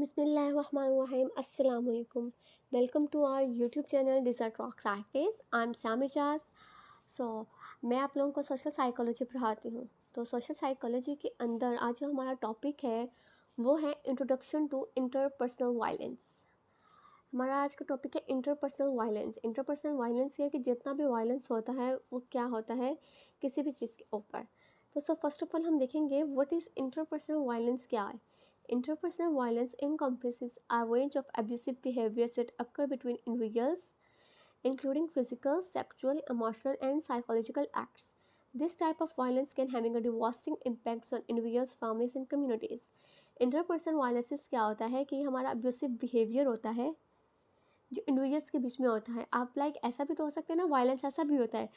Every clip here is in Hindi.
Bismillahirrahmanirrahim. Assalamu alaikum. Welcome to our YouTube channel Desert Rocks Artist. I'm Sami Jaz. सो मैं आप लोगों को सोशल साइकोलॉजी पढ़ाती हूँ। तो सोशल साइकोलॉजी के अंदर आज जो हमारा टॉपिक है वो है इंट्रोडक्शन टू इंटरपर्सनल वायलेंस। हमारा आज का टॉपिक है इंटरपर्सनल वायलेंस। इंटरपर्सनल वायलेंस ये है कि जितना भी वायलेंस होता है वो क्या होता है किसी भी चीज़ के ऊपर। तो फर्स्ट ऑफ ऑल हम देखेंगे व्हाट इज़ इंटरपर्सनल वायलेंस क्या है। Interpersonal violence encompasses a range of abusive behaviors that occur between individuals, including physical, sexual, emotional, and psychological acts. This type of violence can have a devastating impacts on individuals, families, and communities. Interpersonal violence क्या होता है कि हमारा abusive behavior होता है जो इंडिविजुअल्स के बीच में होता है। आप ऐसा भी तो हो सकता है ना, वायलेंस ऐसा भी होता है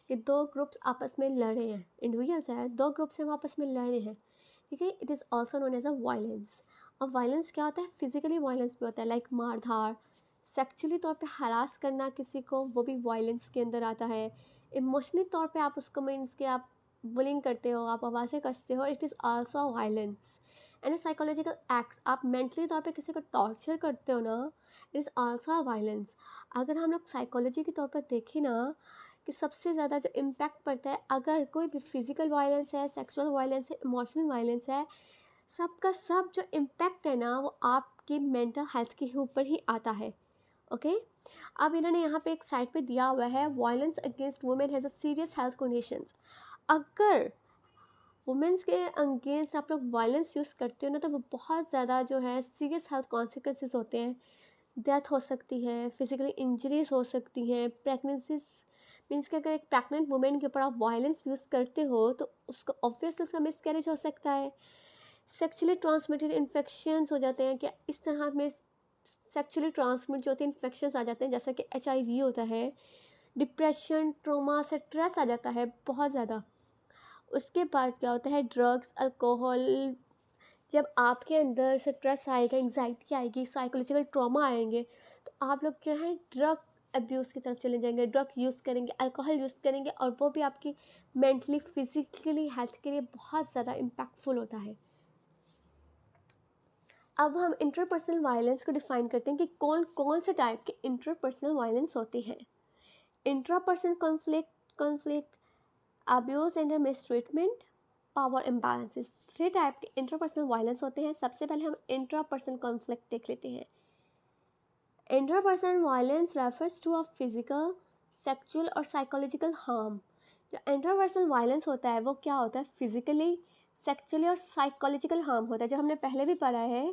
कि दो ग्रुप्स आपस में लड़ रहे हैं, इंडिविजुअल्स हैं, दो ग्रुप्स हैं आपस में लड़ रहे हैं, ठीक है। It is also known as a violence. और वायलेंस क्या होता है, फिजिकली वायलेंस भी होता है, लाइक मारधाड़, सेक्चुअली तौर पे हरास करना किसी को, वो भी वायलेंस के अंदर आता है। इमोशनली तौर पे आप उसको मीन्स कि आप बुलिंग करते हो, आप आवाज़ें कसते हो, it is also violence. And psychological acts, आप मेंटली तौर पे किसी को टॉर्चर करते हो ना, it is also a violence. अगर हम लोग साइकोलॉजी के तौर पर देखें ना कि सबसे ज़्यादा जो इम्पैक्ट पड़ता है, अगर कोई भी फिजिकल वायलेंस है, सेक्सुअल वायलेंस है, इमोशनल वायलेंस है, सबका सब जो इम्पैक्ट है ना वो आपकी मेंटल हेल्थ के ऊपर ही आता है। ओके अब इन्होंने यहाँ पे एक साइड पे दिया हुआ है, violence against women has a serious health conditions. अगर वुमेंस के अगेंस्ट आप लोग वायलेंस यूज़ करते हो ना तो वो बहुत ज़्यादा जो है सीरियस हेल्थ कॉन्सिक्वेंसेस होते हैं। डेथ हो सकती है, फिजिकली इंजरीज हो सकती हैं, प्रेगनेंसीज मीन्स कि अगर एक प्रेग्नेंट वुमेन के ऊपर आप वायलेंस यूज़ करते हो तो उसको ऑब्वियसली उसका मिसकैरेज हो सकता है। सेक्चुअली ट्रांसमिटेड इन्फेक्शंस हो जाते हैं कि इस तरह में सेक्चुअली ट्रांसमिट जो होते हैं इन्फेक्शंस आ जाते हैं, जैसा कि HIV होता है। डिप्रेशन, ट्रोमा, स्ट्रेस आ जाता है बहुत ज़्यादा। उसके बाद क्या होता है, ड्रग्स, अल्कोहल। जब आपके अंदर स्ट्रेस आएगा, एंग्जाइटी आएगी, साइकोलॉजिकल ट्रॉमा आएंगे तो आप लोग क्या है ड्रग अब्यूज़ की तरफ चले जाएंगे, ड्रग यूज़ करेंगे, अल्कोहल यूज़ करेंगे, और वो भी आपकी मेंटली फिजिकली हेल्थ के लिए बहुत ज़्यादा इम्पैक्टफुल होता है। अब हम इंटरपर्सनल वायलेंस को डिफाइन करते हैं कि कौन कौन से टाइप के इंटरपर्सनल वायलेंस होते हैं। Intrapersonal conflict, abuse and mistreatment, power imbalances. 3 type के इंटरपर्सनल वायलेंस होते हैं। सबसे पहले हम इंट्रापर्सनल कॉन्फ्लिक्ट देख लेते हैं। Interpersonal violence refers to a physical, sexual और साइकोलॉजिकल हार्म। जो इंटरपर्सनल वायलेंस होता है वो क्या होता है, फिजिकली, सेक्सुअली और साइकोलॉजिकल हार्म होता है। जो हमने पहले भी पढ़ा है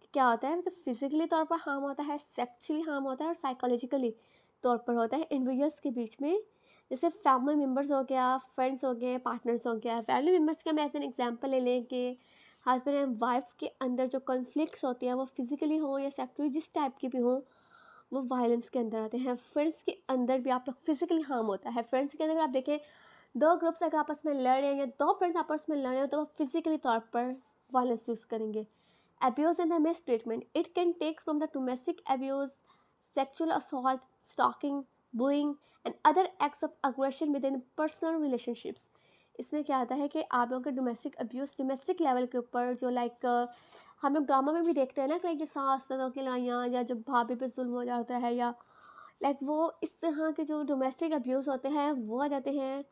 कि क्या होता है, तो फिजिकली तौर पर हार्म होता है, सेक्सुअली हार्म होता है और साइकोलॉजिकली तौर पर होता है इंडिविजुअल्स के बीच में। जैसे फैमिली मेम्बर्स हो गया, फ्रेंड्स हो गए, पार्टनर्स हो गया। फैमिली मेम्बर्स का मैं एज एन एग्जाम्पल ले लें कि हस्बैंड एंड वाइफ के अंदर जो कॉन्फ्लिक्ट्स होती हैं वो फिजिकली हो या सेक्सुअली जिस टाइप की भी हो, वो वायलेंस के अंदर आते हैं। फ्रेंड्स के अंदर भी आप लोग फिजिकली हार्म होता है। फ्रेंड्स के अंदर आप देखें, दो ग्रुप्स अगर आपस में लड़ रहे हैं या दो फ्रेंड्स आपस में लड़ रहे हैं तो वो फिजिकली तौर पर वायलेंस यूज़ करेंगे। Abuse and the mistreatment. It can take from the domestic abuse, sexual assault, stalking, bullying, and other acts of aggression within personal relationships. इसमें क्या आता है कि आप लोगों के डोमेस्टिक अब्यूज़ डोमेस्टिक लेवल के ऊपर जो हम लोग ड्रामा में भी देखते हैं ना कि जो सास ननदों की लड़ाइयाँ या जब भाभी पे जुल्म हो जाता है, या वो इस तरह के जो डोमेस्टिक अब्यूज़ होते हैं वो आ जाते हैं।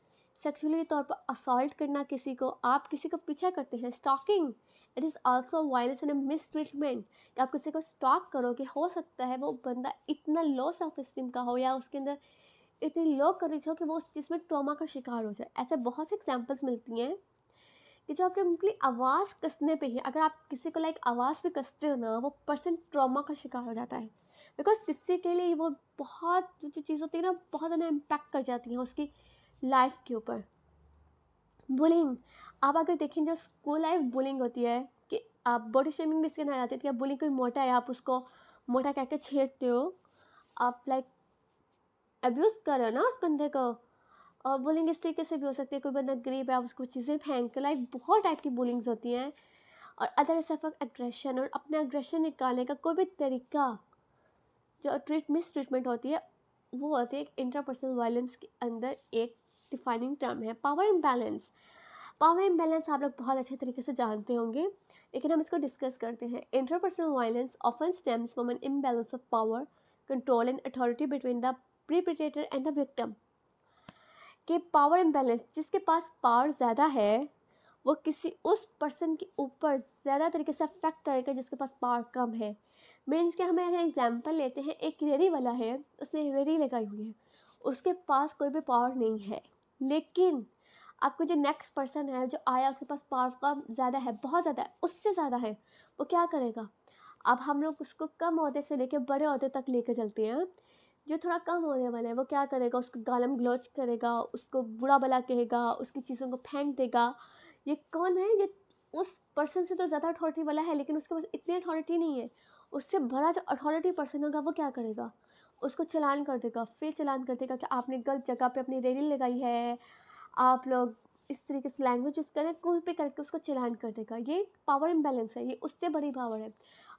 सेक्सुअली तौर पर असॉल्ट करना किसी को, आप किसी को पीछा करते हैं, stalking, it is also violence and mistreatment. कि आप किसी को स्टॉक करो कि हो सकता है वो बंदा इतना लो सेल्फ स्टीम का हो या उसके अंदर इतनी लो करेज हो कि वो उस चीज़ में ट्रॉमा का शिकार हो जाए। ऐसे बहुत सी एग्जाम्पल्स मिलती हैं कि जो आपके उनकी आवाज़ कसने पे ही, अगर आप किसी को आवाज़ पे कसते हो ना, वो पर्सन ट्रॉमा का शिकार हो जाता है। बिकॉज किसी के लिए वो बहुत जो चीज़ होती है ना बहुत ज़्यादा इम्पैक्ट कर जाती है उसकी लाइफ के ऊपर। बुलिंग, आप अगर देखें जो स्कूल लाइफ बुलिंग होती है कि आप बॉडी शेमिंग भी इसके अंदर आ जाती है कि आप बुलिंग, कोई मोटा है आप उसको मोटा कह के छेड़ते हो, आप अब्यूज़ कर रहे हो ना उस बंदे को। और बुलिंग इस तरीके से भी हो सकती है, कोई बंदा गरीब है आप उसको चीज़ें फेंक के, बहुत टाइप की बुलिंग्स होती हैं। और अदर सेफ एग्रेशन, और अपने एग्रेशन निकालने का कोई भी तरीका जो मिस ट्रीटमेंट होती है वो होती है इंटरपर्सनल वायलेंस के अंदर एक डिफाइनिंग टर्म है। पावर इम्बैलेंस, पावर इम्बैलेंस आप लोग बहुत अच्छे तरीके से जानते होंगे, लेकिन हम इसको डिस्कस करते हैं। Interpersonal violence often stems from an imbalance of power, control and authority between the perpetrator and the victim. कि पावर इम्बैलेंस, जिसके पास पावर ज़्यादा है वो किसी उस पर्सन के ऊपर ज़्यादा तरीके से अफेक्ट करेगा जिसके पास पावर कम है। मीन्स कि हमें अगर एग्जांपल लेते हैं, एक रेडी वाला है, उसने रेडी लगाई हुई है, उसके पास कोई भी पावर नहीं है, लेकिन आपको जो नेक्स्ट पर्सन है जो आया उसके पास पावर कम ज़्यादा है, बहुत ज़्यादा है, उससे ज़्यादा है, वो क्या करेगा? अब हम लोग उसको कम ओहदे से लेकर बड़े ओहदे तक लेकर चलते हैं। जो थोड़ा कम होने वाला है वो क्या करेगा? उसको गालम गलौज करेगा, उसको बुरा भला कहेगा, उसकी चीज़ों को फेंक देगा। ये कौन है? ये उस पर्सन से तो ज़्यादा अथॉरिटी वाला है, लेकिन उसके पास इतनी अथॉरिटी नहीं है। उससे बड़ा जो अथॉरिटी पर्सन होगा वो क्या करेगा? उसको चालान कर देगा, फिर चालान कर देगा कि आपने गलत जगह पे अपनी रेलिंग लगाई है, आप लोग इस तरीके से लैंग्वेज यूज़ करें, कोई पे करके उसको चालान कर देगा। ये पावर इम्बैलेंस है, ये उससे बड़ी पावर है।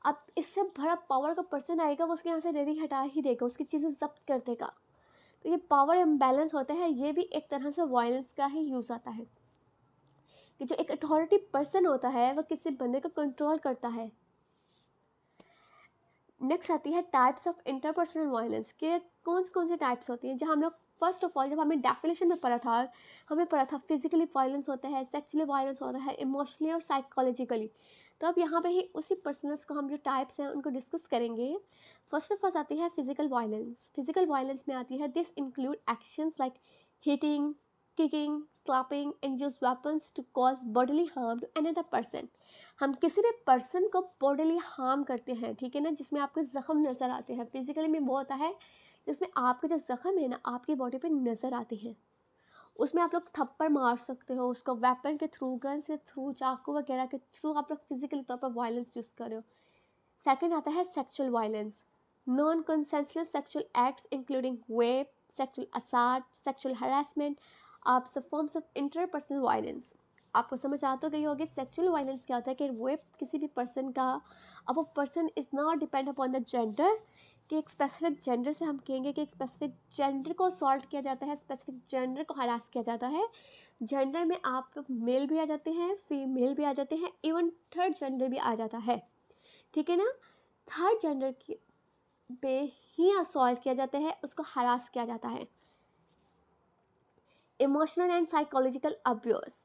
अब इससे बड़ा पावर का पर्सन आएगा, वो उसके यहाँ से रेडी हटा ही देगा, उसकी चीज़ें जब्त कर देगा। तो ये पावर इम्बैलेंस होता है, ये भी एक तरह से वायलेंस का ही यूज़ आता है कि जो एक अथॉरिटी पर्सन होता है वो किसी बंदे को कंट्रोल करता है। नेक्स्ट आती है टाइप्स ऑफ इंटरपर्सनल वायलेंस के कौन से टाइप्स होती हैं। जहाँ हम लोग फर्स्ट ऑफ ऑल जब हमें डेफिनेशन में पढ़ा था, हमें पढ़ा था फिजिकली वायलेंस होता है, सेक्सुअली वायलेंस होता है, इमोशनली और साइकोलॉजिकली। तो अब यहाँ पे ही उसी पर्सनल्स को हम जो टाइप्स हैं उनको डिस्कस करेंगे। फर्स्ट ऑफ ऑल आती है फिजिकल वायलेंस। फिजिकल वायलेंस में आती है this include actions like hitting, kicking, slapping and use weapons to cause bodily harm to another person. हम किसी भी पर्सन को बॉडीली हार्म करते हैं, ठीक है ना, जिसमें आपके ज़ख्म नज़र आते हैं। फिजिकली में वो होता है जिसमें आपके जो ज़ख्म है ना आपकी बॉडी पे नज़र आते हैं। उसमें आप लोग थप्पड़ मार सकते हो, उसको वेपन के थ्रू, गन से थ्रू, चाकू वगैरह के थ्रू आप लोग फिजिकली तौर पर वायलेंस यूज़ कर रहे हो। सेकेंड आता है sexual violence. Non consensual sexual acts including rape, sexual assault, sexual harassment are सब फॉर्म्स ऑफ इंटरपर्सनल वायलेंस। आपको समझ आ तो गई होगी सेक्शुअल वायलेंस क्या होता है, कि रेप किसी भी पर्सन का, अब वो person is not depend upon the gender, कि एक स्पेसिफिक जेंडर से हम कहेंगे कि एक स्पेसिफिक जेंडर को असॉल्ट किया जाता है, स्पेसिफिक जेंडर को हरास किया जाता है। जेंडर में आप मेल भी आ जाते हैं, फीमेल भी आ जाते हैं, इवन थर्ड जेंडर भी आ जाता है, ठीक है ना। थर्ड जेंडर की पे ही असॉल्ट किया जाता है, उसको हरास किया जाता है। Emotional and psychological abuse,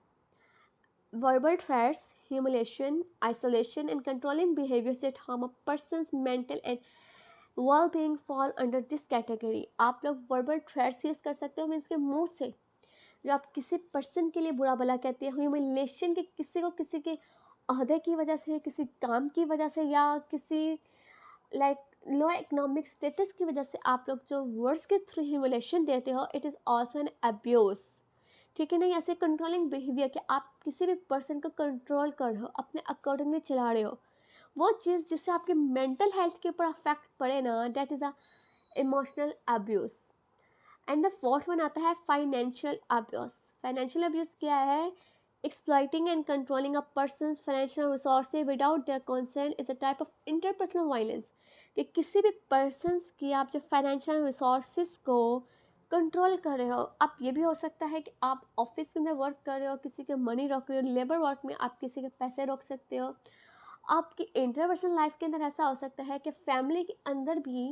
verbal threats, humiliation, isolation and controlling behaviors that harm a person's mental and well-being fall under this category। आप लोग verbal threats यूज़ कर सकते हो, मीन्स के मुंह से जो आप किसी पर्सन के लिए बुरा भला कहते हैं, ह्यूमिलेशन के किसी को किसी के अहदे की वजह से, किसी काम की वजह से, या किसी लाइक लो इकोनॉमिक स्टेटस की वजह से आप लोग जो वर्ड्स के थ्रू ह्यूमिलेशन देते हो, it is also an abuse, ठीक है ना। ऐसे कंट्रोलिंग बिहेवियर कि आप किसी भी पर्सन को कंट्रोल कर रहे हो, अपने अकॉर्डिंगली चला रहे हो, वो चीज़ जिससे आपके मेंटल हेल्थ के ऊपर अफेक्ट पड़े ना, that is a emotional abuse. And the fourth one आता है फाइनेंशियल अब्यूज़। फाइनेंशियल अब्यूज़ क्या है? Exploiting and controlling a person's financial resources without their consent is a type of interpersonal violence. कि किसी भी पर्सनस की आप जो फाइनेंशियल रिसोर्सेज को कंट्रोल कर रहे हो। अब ये भी हो सकता है कि आप ऑफिस के अंदर वर्क कर रहे हो, किसी के मनी रोक रहे हो, लेबर वर्क में आप किसी के पैसे रोक सकते हो। आपकी इंटरपर्सनल लाइफ के अंदर ऐसा हो सकता है कि फैमिली के अंदर भी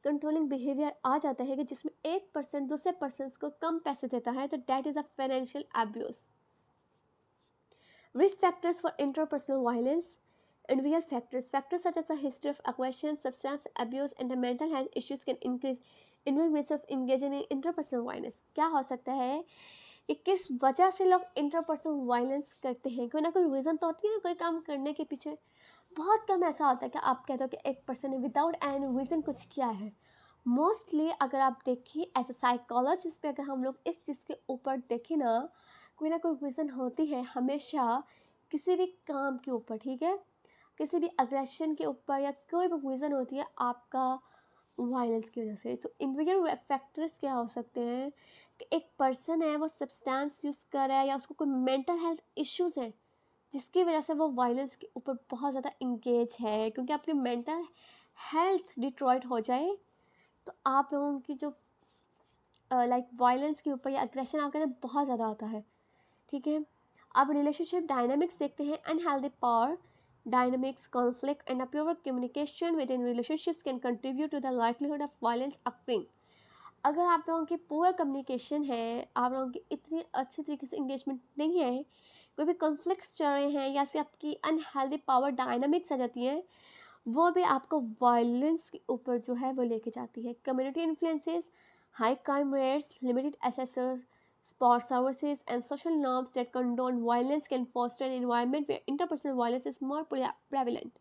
कंट्रोलिंग बिहेवियर आ जाता है कि जिसमें एक पर्सन दूसरे पर्सन को कम पैसे देता है, तो that is a financial abuse. Risk factors for interpersonal violence, individual factors such as a history of aggression, substance abuse and the mental health issues can increase individual risk of engaging in interpersonal violence। क्या हो सकता है कि किस वजह से लोग इंटरपर्सनल वायलेंस करते हैं? कोई ना कोई रीज़न तो होती है ना कोई काम करने के पीछे। बहुत कम ऐसा होता है कि आप कहते हो कि एक पर्सन ने विदाउट एनी रीज़न कुछ किया है। मोस्टली अगर आप देखिए एज अ साइकोलॉजिस्ट पे, अगर हम लोग इस चीज़ के ऊपर देखें ना कोई रीज़न होती है हमेशा किसी भी काम के ऊपर, ठीक है, किसी भी अग्रेशन के ऊपर, या कोई भी रीज़न होती है आपका वायलेंस की वजह से। तो इंडिविजुअल फैक्टर्स क्या हो सकते हैं कि एक पर्सन है वो सब्सटेंस यूज़ कर रहा है, या उसको कोई मेंटल हेल्थ इश्यूज़ है जिसकी वजह से वो वायलेंस के ऊपर बहुत ज़्यादा इंगेज है। क्योंकि आपकी मेंटल हेल्थ डिट्रॉयड हो जाए तो आप लोगों की जो लाइक वायलेंस के ऊपर या अग्रेशन आपके अंदर बहुत ज़्यादा आता है, ठीक है। अब रिलेशनशिप डायनामिक्स देखते हैं। Unhealthy power dynamics, conflict, and a poor communication within relationships can contribute to the likelihood of violence occurring. अगर आप लोगों की पुअर कम्युनिकेशन है, आप लोगों की इतनी अच्छी तरीके से इंगेजमेंट नहीं है, कोई भी कॉन्फ्लिक्ट्स चल रहे हैं या से आपकी अनहेल्दी पावर डायनामिक्स आ जाती है, वो भी आपको वायलेंस के ऊपर जो है वो लेके जाती है। Community influences, high crime rates, limited access, sport services, and social norms that condone violence can foster an environment where interpersonal violence is more prevalent.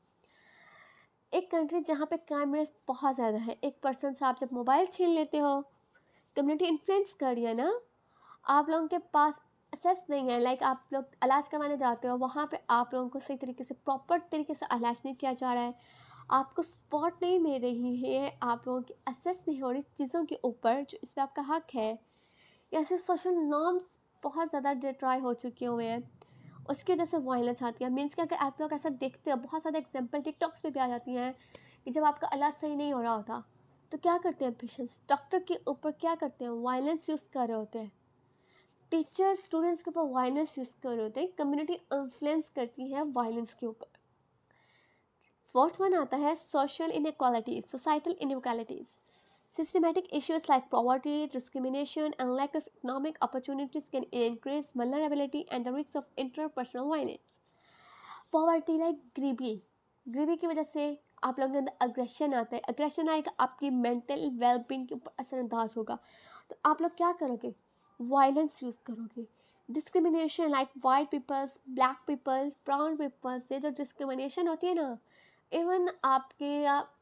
एक कंट्री जहाँ पे क्राइम रेट बहुत ज़्यादा है, एक पर्सन से आप जब मोबाइल छीन लेते हो, कम्युनिटी इन्फ्लुएंस कर रही है ना, आप लोगों के पास एक्सेस नहीं है, लाइक आप लोग इलाज करवाने जाते हो, वहाँ पे आप लोगों को सही तरीके से प्रॉपर तरीके से इलाज नहीं किया जा रहा है, आपको सपोर्ट नहीं मिल रही है, आप लोगों की एक्सेस नहीं हो रही चीज़ों के ऊपर जो इस पर आपका हक है, या ऐसे सोशल नॉर्म्स बहुत ज़्यादा डिट्रॉय हो चुके हुए हैं, उसकी वजह से वायलेंस आती है। मीन्स कि अगर आप लोग ऐसा देखते हो, बहुत ज़्यादा एग्जांपल टिकटॉक्स पे भी आ जाती हैं कि जब आपका इलाज सही नहीं हो रहा होता तो क्या करते हैं पेशेंट्स, डॉक्टर के ऊपर क्या करते हैं, वायलेंस यूज़ कर रहे होते हैं, टीचर्स स्टूडेंट्स के ऊपर वायलेंस यूज़ कर रहे होते हैं, कम्युनिटी इन्फ्लुएंस करती है वायलेंस के ऊपर। फोर्थ वन आता है social inequalities, societal inequalities. Systematic issues like poverty, discrimination, and lack of economic opportunities can increase vulnerability and the risks of interpersonal violence. Poverty like गरीबी की वजह से आप लोगों के अंदर अग्रेशन आता है, अग्रेशन आएगा, आपकी मेंटल वेलबींग के ऊपर असरअंदाज होगा, तो आप लोग क्या करोगे, वायलेंस यूज़ करोगे। Discrimination like white peoples, black peoples, brown peoples से जो डिस्क्रिमिनेशन होती है ना, इवन आपके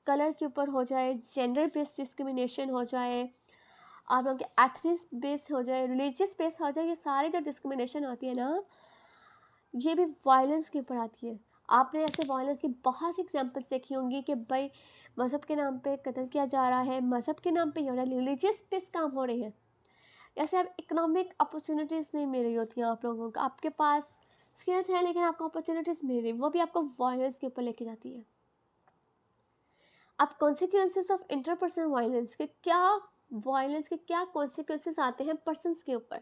कलर के ऊपर हो जाए, जेंडर बेस्ड डिस्क्रिमिनेशन हो जाए, आप लोगों के एथनिक बेस हो जाए, रिलीजियस बेस हो जाए, ये सारी जो डिस्क्रिमिनेशन होती है ना, ये भी वायलेंस के ऊपर आती है। आपने ऐसे वायलेंस की बहुत सी एग्जांपल्स देखी होंगी कि भाई मज़हब के नाम पे कत्ल किया जा रहा है, मज़हब के नाम पे हो रहा है, रिलीजियस बेस काम हो रही है, जैसे अब इकोनॉमिक अपॉर्चुनिटीज़ नहीं मिल रही होती हैं आप लोगों को, आपके पास स्किल्स हैं लेकिन आपको अपॉर्चुनिटीज़ मिल रही, वो भी आपको वायलेंस के ऊपर लेके जाती है। अब कॉन्सिक्वेंसेस ऑफ इंटरपर्सनल वायलेंस के क्या कॉन्सिक्वेंसेस आते हैं पर्सन्स के ऊपर।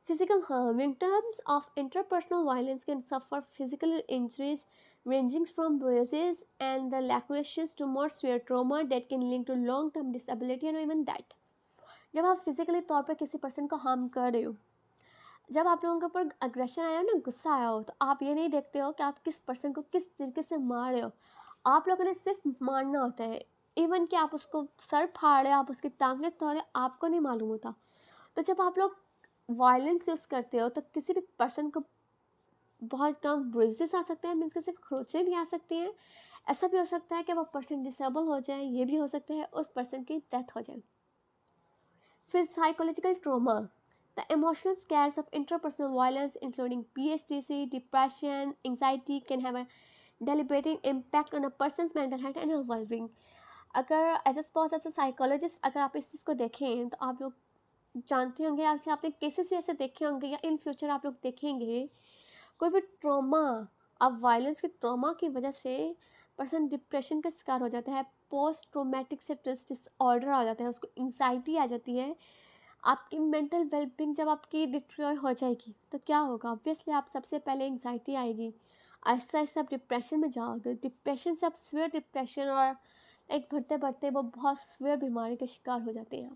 Physical harm, in terms of interpersonal violence can suffer physical injuries ranging from bruises and the lacerations to more severe trauma that can link to long term disability and even death. जब आप फिजिकली तौर पर किसी पर्सन को हार्म कर रहे हो, जब आप लोगों के ऊपर अग्रेशन आया हो ना, गुस्सा आया हो, तो आप ये नहीं देखते हो कि आप किस पर्सन को किस तरीके से मार रहे हो, आप लोगों ने सिर्फ मारना होता है, इवन कि आप उसको सर फाड़ रहे, आप उसकी टांगें तोड़ रहे, आपको नहीं मालूम होता। तो जब आप लोग वायलेंस यूज़ करते हो तो किसी भी पर्सन को बहुत कम ब्रूइसेस आ सकते हैं, मीन्स कि सिर्फ खरोचें भी आ सकती हैं, ऐसा भी हो सकता है कि वो पर्सन डिसेबल हो जाए, ये भी हो सकता है उस पर्सन की डेथ हो जाए। फिर psychological trauma, the emotional scares of interpersonal violence, including PTSD, depression, anxiety, can have a debilitating impact on a person's mental health and well-being. अगर as a spouse as a psychologist अगर आप इस चीज़ को देखें तो आप लोग जानते होंगे, आपसे आपने केसेस भी ऐसे देखे होंगे या इन फ्यूचर आप लोग देखेंगे, कोई भी ट्रॉमा, अब वायलेंस के ट्रॉमा की वजह से पर्सन डिप्रेशन का शिकार हो जाता है, पोस्ट ट्रोमेटिक स्ट्रेस डिसऑर्डर आ जाता है, उसको एंग्जाइटी आ जाती है, आपकी मेंटल वेलबींग जब आपकी डिट्रॉय हो जाएगी तो क्या होगा, ऑब्वियसली आप सबसे पहले एंग्जाइटी आएगी, आहिस्ता आहिस्ता आप डिप्रेशन में जाओगे, डिप्रेशन से आप स्वेयर डिप्रेशन और एक बढ़ते बढ़ते वो बहुत स्वेयर बीमारी के शिकार हो जाते हैं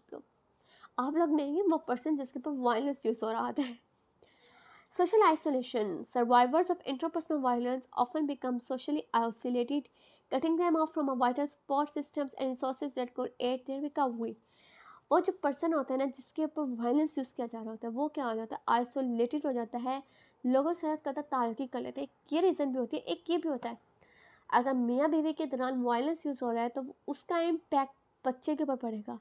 आप लोग नहीं, वो पर्सन जिसके ऊपर वायलेंस यूज़ हो रहा है। Social isolation, survivors of interpersonal violence often become socially isolated, cutting them off from a vital support systems and resources that could aid their recovery. वो जो पर्सन होता है ना जिसके ऊपर वायलेंस यूज़ किया जा रहा होता है, वो क्या हो जाता है, आइसोलेटेड हो जाता है, लोगों से कतई ताल्लुकी कर लेते हैं। एक ये रीज़न भी होती है, एक ये भी होता है, अगर मियाँ बीवी के दौरान वायलेंस यूज़ हो रहा है तो उसका इम्पैक्ट बच्चे के ऊपर पड़ेगा।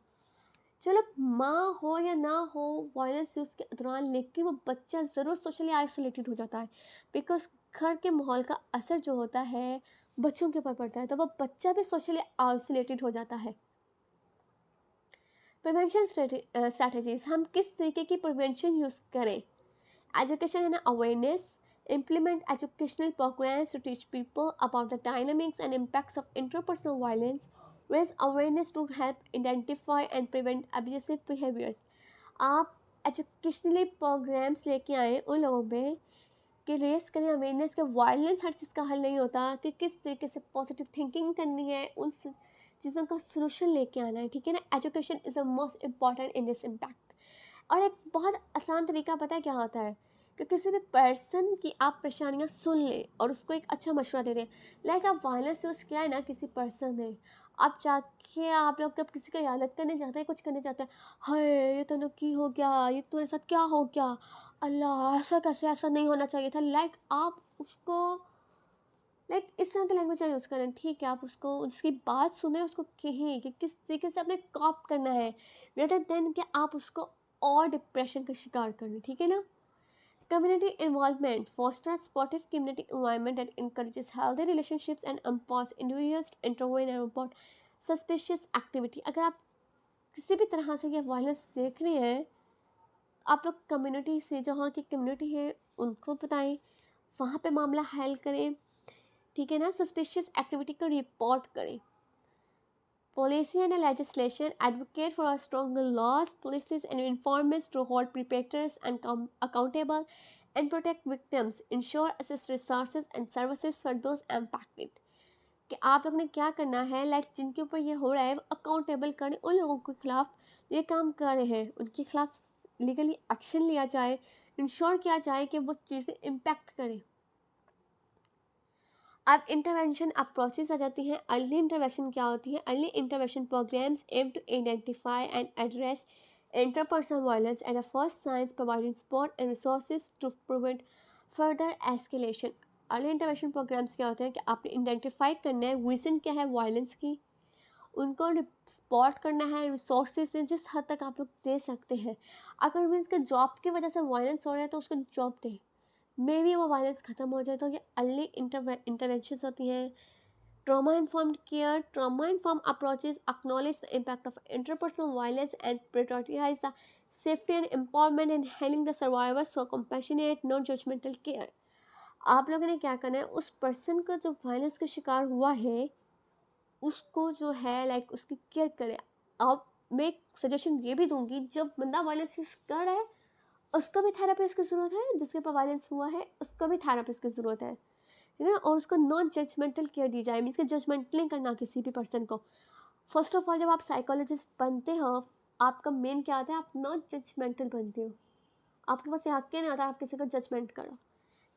चलो माँ हो या ना हो वायलेंस यूज़ के दौरान, लेकिन वो बच्चा ज़रूर सोशली आइसोलेटेड हो जाता है, बिकॉज घर के माहौल का असर जो होता है बच्चों के ऊपर पड़ता है, तो वो बच्चा भी सोशली आइसोलेटेड हो जाता है। प्रिवेंशन स्ट्रैटेजीज, हम किस तरीके की प्रिवेंशन यूज़ करें। Education and awareness, implement educational programs to teach people about the dynamics and impacts of interpersonal violence, raise awareness to help identify and prevent abusive behaviors. आप एजुकेशनली प्रोग्राम्स लेके आएँ उन लोगों पे कि रेज़ करें अवेयरनेस कि वायलेंस हर चीज़ का हल नहीं होता, कि किस तरीके से पॉजिटिव थिंकिंग करनी है, उन चीज़ों का सॉल्यूशन लेके आना है, ठीक है ना। Education is the most important in this impact. और एक बहुत आसान तरीका पता है क्या होता है, कि किसी भी पर्सन की आप परेशानियां सुन लें और उसको एक अच्छा मशवरा दे दें। लाइक आप वायलेंस यूज़ किया है ना किसी पर्सन ने, आप जाके आप लोग जब किसी का इयादत करने जाते हैं, कुछ करने जाते हैं, हाय ये तो की हो गया, ये तुम्हारे साथ क्या हो गया, अल्लाह ऐसा कैसे, ऐसा नहीं होना चाहिए था। लाइक आप उसको इस तरह की लैंग्वेज यूज़ करें, ठीक है। आप उसको उसकी बात सुने, उसको कहें कि किस तरीके से आपने कॉप करना है, रेदर देन कि आप उसको और डिप्रेशन का शिकार करें, ठीक है ना। Community involvement foster supportive community environment that encourages healthy relationships and empowers individuals to intervene and report suspicious activity। अगर आप किसी भी तरह से ये वायलेंस देख रहे हैं, आप लोग कम्युनिटी से, जहाँ की कम्युनिटी है उनको बताएं, वहाँ पे मामला हल करें, ठीक है ना। सस्पिशियस एक्टिविटी को रिपोर्ट करें। Policy and legislation advocate for a stronger laws, policies and enforcement to hold perpetrators and accountable and protect victims, ensure assist resources and services for those impacted। कि आप लोग ने क्या करना है, लाइक जिनके ऊपर ये हो रहा है अकाउंटेबल करें, उन लोगों के खिलाफ जो ये काम कर रहे हैं उनके खिलाफ लीगली एक्शन लिया जाए, इंश्योर किया जाए कि वो चीज़ें इम्पैक्ट करें। अब इंटरवेंशन अप्रोचेस आ जाती हैं। अर्ली इंटरवेंशन क्या होती है? Early intervention programs aim to identify and address interpersonal violence at a first signs, providing support and resources to prevent further escalation। Early intervention programs क्या होते हैं कि आपने आइडेंटिफाई करना है रीज़न क्या है वायलेंस की, उनको स्पॉट करना है, रिसोर्सेज हैं जिस हद तक आप लोग दे सकते हैं। अगर मीन्स के जॉब की वजह से वायलेंस हो रहा है तो उसको जॉब दें, मे बी वो वायलेंस ख़त्म हो जाए। तो ये अर्ली इंटरवेंशंस होती हैं। Trauma informed care, trauma inform approaches acknowledge the impact of interpersonal violence and prioritize the safety and empowerment and healing the survivors for compassionate non judgmental care. आप लोगों ने क्या करना है, उस पर्सन का जो वायलेंस का शिकार हुआ है उसको जो है उसकी केयर करें। अब मैं एक सजेशन ये भी दूंगी, जब बंदा वायलेंस का शिकार है उसको भी थेरेपिस्ट की ज़रूरत है, जिसके ऊपर वायलेंस हुआ है उसको भी थेरेपिस्ट की ज़रूरत है, ठीक है ना। और उसको नॉन जजमेंटल केयर दी जाए, मीन्स के जजमेंटल नहीं करना किसी भी पर्सन को। फर्स्ट ऑफ ऑल जब आप साइकोलॉजिस्ट बनते हो, आपका मेन क्या होता है, आप नॉन जजमेंटल बनते हो। आपके पास ये हक नहीं आता आप किसी को जजमेंट करो,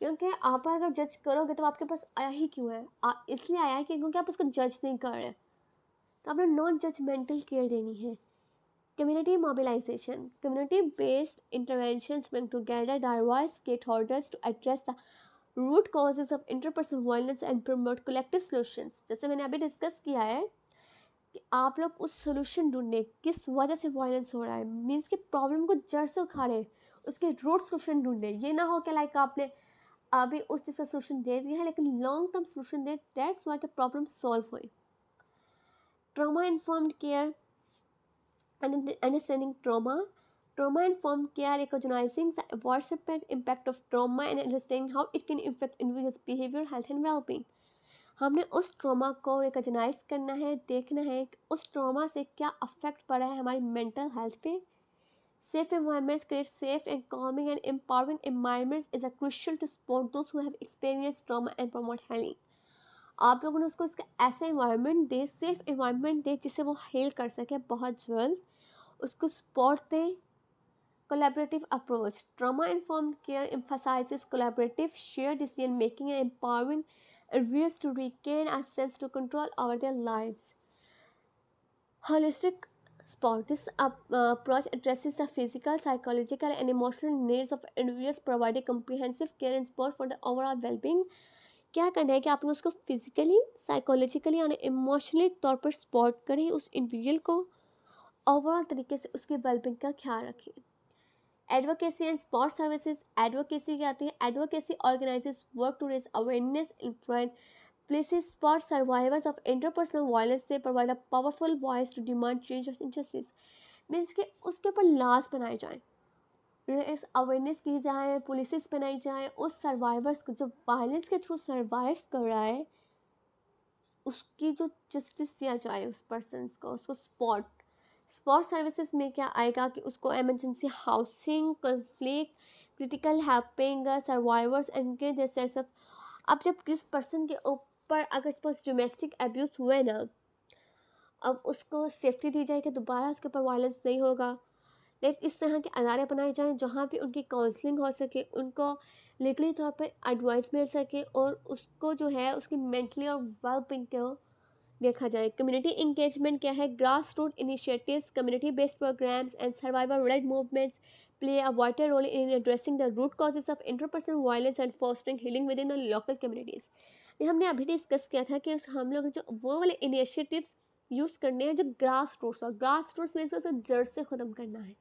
क्योंकि आप अगर जज करोगे तो आपके पास आया ही क्यों है, इसलिए आया है कि क्योंकि आप उसको जज नहीं कर रहे। तो आपने नॉन जजमेंटल केयर देनी है। Community mobilization. Community-based interventions bring together diverse stakeholders to address the root causes of interpersonal violence and promote collective solutions। जैसे मैंने अभी डिस्कस किया है कि आप लोग उस सोल्यूशन ढूंढने, किस वजह से वायलेंस हो रहा है, मीन्स कि प्रॉब्लम को जड़ से उखाड़े, उसके रूट सोल्यूशन ढूंढे। ये ना हो कि आपने अभी उस चीज़ का सोल्यूशन दे दिया है लेकिन long term solution they, that's why के प्रॉब्लम सॉल्व हुई। Trauma informed care and understanding trauma. Trauma informed care recognizing the widespread impact of trauma and understanding how it can affect individuals' behavior, health and well-being। हमने उस ट्रॉमा को रिकॉग्नाइज करना है, देखना है कि उस ट्रॉमा से क्या अफेक्ट पड़ा है हमारी मेंटल हेल्थ पे। Safe environments create safe and calming and empowering environments is a crucial to support those who have experienced trauma and promote healing। आप लोगों ने उसको इसका ऐसा environment they, safe environment they जिससे वो हील कर सके बहुत जल्द, उसको सपोर्ट दें। Collaborative approach. Trauma informed care emphasizes collaborative, shared decision making and empowering individuals to regain a sense to control over their lives. Holistic support. This approach addresses the physical, psychological, and emotional needs of individuals, providing comprehensive care and support for the overall well-being। क्या करना है कि आप लोग उसको फिजिकली, साइकोलॉजिकली और इमोशनली तौर पर सपोर्ट करें उस इंडिविजुअल को, ओवरऑल तरीके से उसके वेलबींग का ख्याल रखें। Advocacy and support services. Advocacy क्या आती है? Advocacy organizes work to raise awareness, influence places support survivors of interpersonal violence। they provide a powerful voice to demand change of injustice। Means कि उसके ऊपर लॉज बनाए जाएं, इस अवेयरनेस की जाए, पुलिसेस बनाई जाए, उस सर्वाइवर्स को जो वायलेंस के थ्रू सर्वाइव कर रहा है उसकी जो जस्टिस दिया जाए, उस पर्सन को, उसको स्पॉट सर्विसेज में क्या आएगा कि उसको emergency housing, conflict, critical helping survivors and के जैसे। अब जब किस पर्सन के ऊपर अगर सपोज डोमेस्टिक अब्यूज़ हुए ना, अब उसको सेफ्टी दी जाए कि दोबारा उसके ऊपर वायलेंस नहीं होगा। लाइक इस तरह के अदारे बनाए जाएँ जहाँ पे उनकी काउंसलिंग हो सके, उनको लीगली तौर पे एडवाइस मिल सके और उसको जो है उसकी मेंटली और वेलबींग को देखा जाए। कम्युनिटी इंगेजमेंट क्या है? Grass root initiatives, community based programs and survivor led movements play a vital role in addressing the root causes of interpersonal violence and fostering healing within the local communities. ये हमने अभी डिस्कस किया था कि हम लोग जो वो वाले इनिशिएटिव्स यूज़ करने हैं जो ग्रास रूट्स, और ग्रास रूट्स मीन्स उसे जड़ से ख़त्म करना है।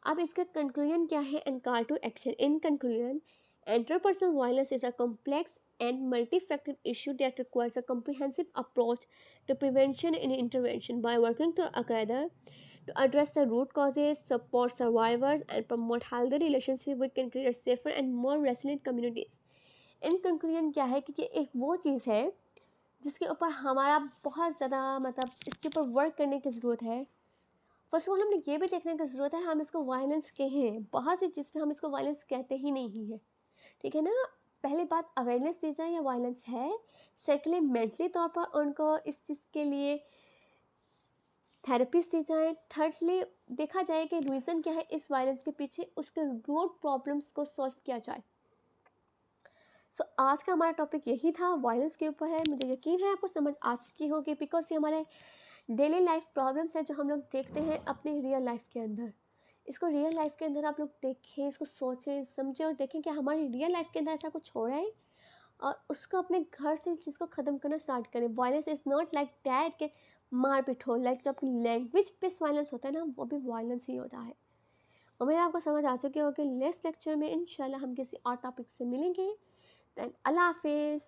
अब इसका कंक्लूजन क्या है? And call to action. In conclusion, interpersonal violence is a complex and multifaceted issue that requires a comprehensive approach to prevention and intervention. By working together to address the root causes, support survivors, and promote healthy relationships, we can create safer and more resilient communities. In conclusion क्या है कि एक वो चीज़ है जिसके ऊपर हमारा बहुत ज़्यादा मतलब इसके ऊपर वर्क करने की ज़रूरत है। फर्स्ट ऑफ ऑल हमने ये भी देखने की ज़रूरत है हम इसको वायलेंस कहें, बहुत सी चीज़ पे हम इसको वायलेंस कहते ही नहीं है, ठीक है ना। पहली बात अवेयरनेस दी जाए ये वायलेंस है। सेकेंडली मेंटली तौर पर उनको इस चीज़ के लिए थेरेपीज दी जाए। थर्डली देखा जाए कि रीज़न क्या है इस वायलेंस के पीछे, उसके रूट प्रॉब्लम्स को सॉल्व किया जाए। सो आज का हमारा टॉपिक यही था, वायलेंस के ऊपर है। मुझे यकीन है आपको समझ आ चुकी होगी, बिकॉज ये हमारे डेली लाइफ प्रॉब्लम्स हैं जो हम लोग देखते हैं अपनी रियल लाइफ के अंदर। इसको रियल लाइफ के अंदर आप लोग देखें, इसको सोचें समझें और देखें कि हमारी रियल लाइफ के अंदर ऐसा कुछ हो रहा है और उसको अपने घर से इस चीज़ को ख़त्म करना स्टार्ट करें। Violence is not like that के मार पीट हो, लाइक जो अपनी लैंग्वेज पे वायलेंस होता है ना, वो भी वायलेंस ही होता है। उम्मीद है आपको समझ आ चुकी होगी। नेक्स्ट लेक्चर में इंशाल्लाह हम किसी और टॉपिक से मिलेंगे। देन अल्लाह हाफिज़।